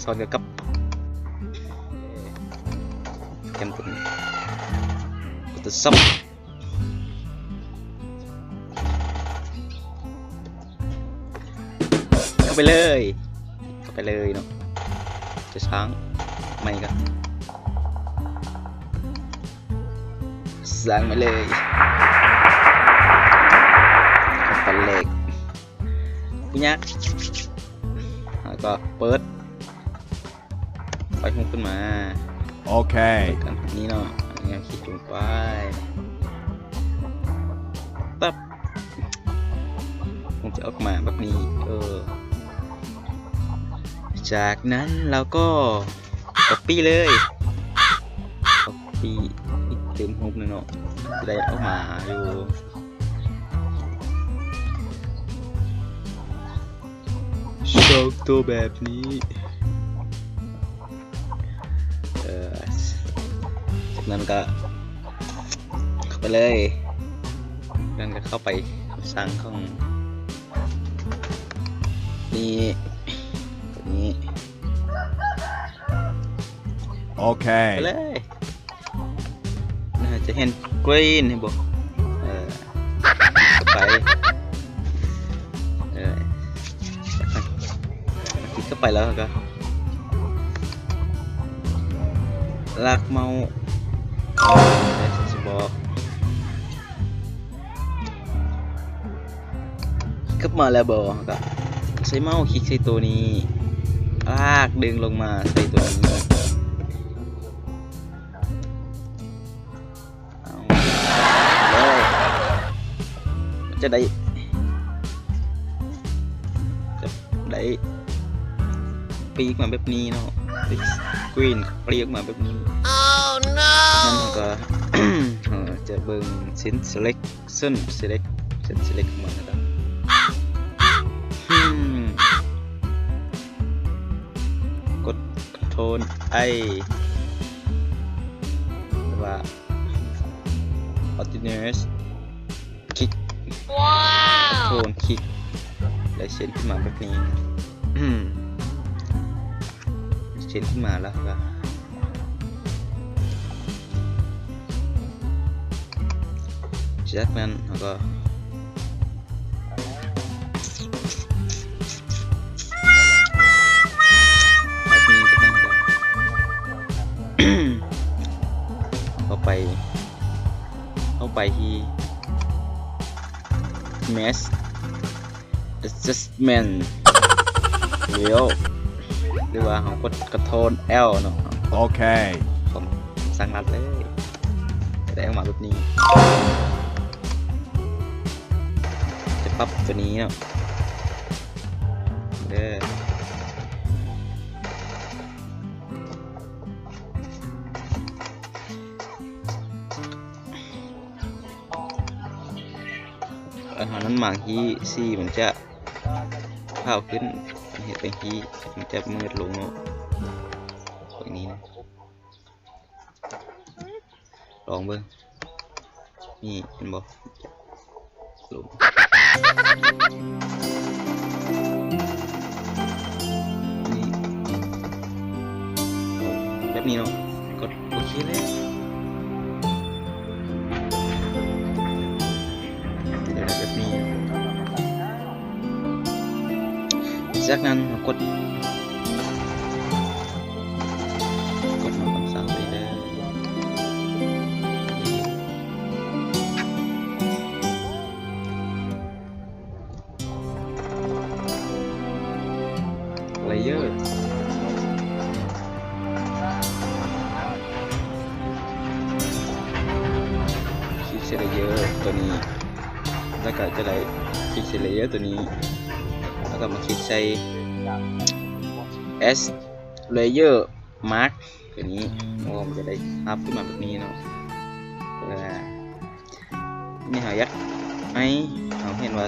ซ้อนกับแกมตัวซับเข้าไปเลยเนาะจะช้างไม่กันสั่งไปเลยตันเล็กพี่ยักษ์แล้วก็เปิดไฟพุ่งขึ้นมาโอเคกันนี้เนาะนี่คิดจุงไปปั๊บผมจะออกมาแบบนี้จากนั้นเราก็ copy เลย copy อีกเติมฮุบหนึ่งเนาะจะได้ออกมาอยู่สองตัวแบบนี้จากนั้นก็เข้าไปเลยนั่นก็เข้าไปสร้างของนี่ตัวนี้โอเคไปเลยน่าจะเห็นกรีนเห็นบ่ไปคิดเข้าไปแล้วก็ลากเมาจะบอกกลับมาแล้วบ่ก็ใช้เมาส์คลิกใส่ตัวนี้ลากดึงลงมาใส่ตัวนี้จะได้ปีกมาแบบนี้เนาะกรีนเปลี่ยนมาแบบนี้นั่นก็ จะเบิ่งชิ้น selection มานะครับกด Ctrl I หรือว่า continuous คลิก Ctrl คลิกได้เส้นขึ้นมาแบบนี้เส้นขึ้นมาแล้วก็จากนั้นเราก็เข้าไปที่ Mesh Adjustment เดี๋ยวหรือว่าเรากด Ctrl L เนาะโอเคผมสั่งรัดเลยจะได้ออกมาแบบนี้จะปรับตัวนี้เนาะอาหารนั้นหมากที่ซี่มันจะข้าวขึ้นเห็ดเป็นที่มันจะมืดลงเนาะอย่างนี้นะลองเบิ้งนี่เห็นบ่ลงนี่แบบนี้เนาะกดโอเคเลยแบบนี้จากนั้นกดมาคำสั่งไปเลยเลเยอร์คลิกเลเยอร์ตัวนี้แล้วก็จะได้คลิกเลเยอร์ตัวนี้แล้วก็มาคลิกใส่ S layer mark ตัวนี้มันจะได้ทับขึ้นมาแบบนี้เนาะนี่หายัดให้เราเห็นว่า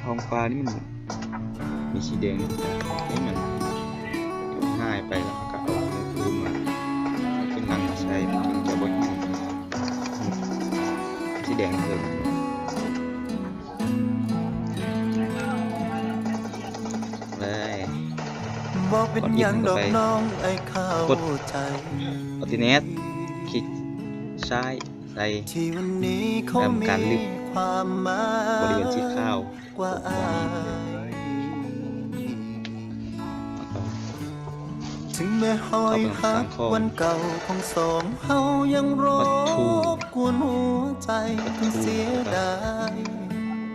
ท้องฟ้านี่มันมีสีแดงนี่มันหายไปแล้วก็เอาคืนมาขึ้นหลังใช้มันจะบดสีแดงเลย บ่เป็นหยังดอกน้องไอ้เข้าใจ ออติเนสคลิกซ้ายใส่ ที่วันนี้เขา ทำ มี การลึก ความหมาย บริเวณที่ข้าว กว่าอาย แล้วก็ ถึงแม้หอยหักวันเก่าของสองเฮายังรบกวนหัวใจทั้งเสียดาย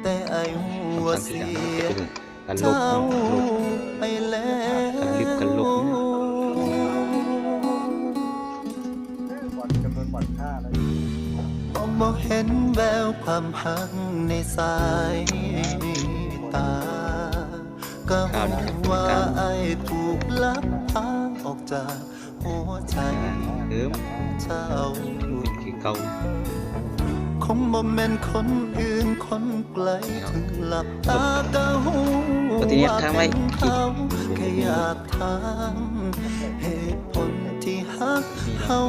แต่ไอ้หัว คำสั่งที่ เสี จะ ย เป็นการลบ เจ้า เนาะลบ ไปแล้ว การลึกการลบเนี่ย บ่เห็นแววความหักในสายตา ก็รู้ว่าไอ้ถูกลักพาออกจากหัวใจ เอิม เจ้า คือเก่า คงบ่แม่นคนอื่นคนไกลถึงหลับตาก็หูว่าเป็นเขาแค่อยากถามเหตุผลที่หักเฮา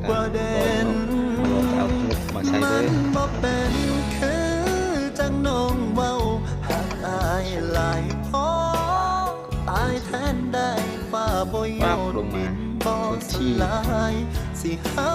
ประเด็น เอาลบมาใช้ มั เลย นบ่เป็นคือจังน้องเว้าหากอายหลายพอตายแทนได้ฟ้าบ่โยนดินบ่สลายสิหา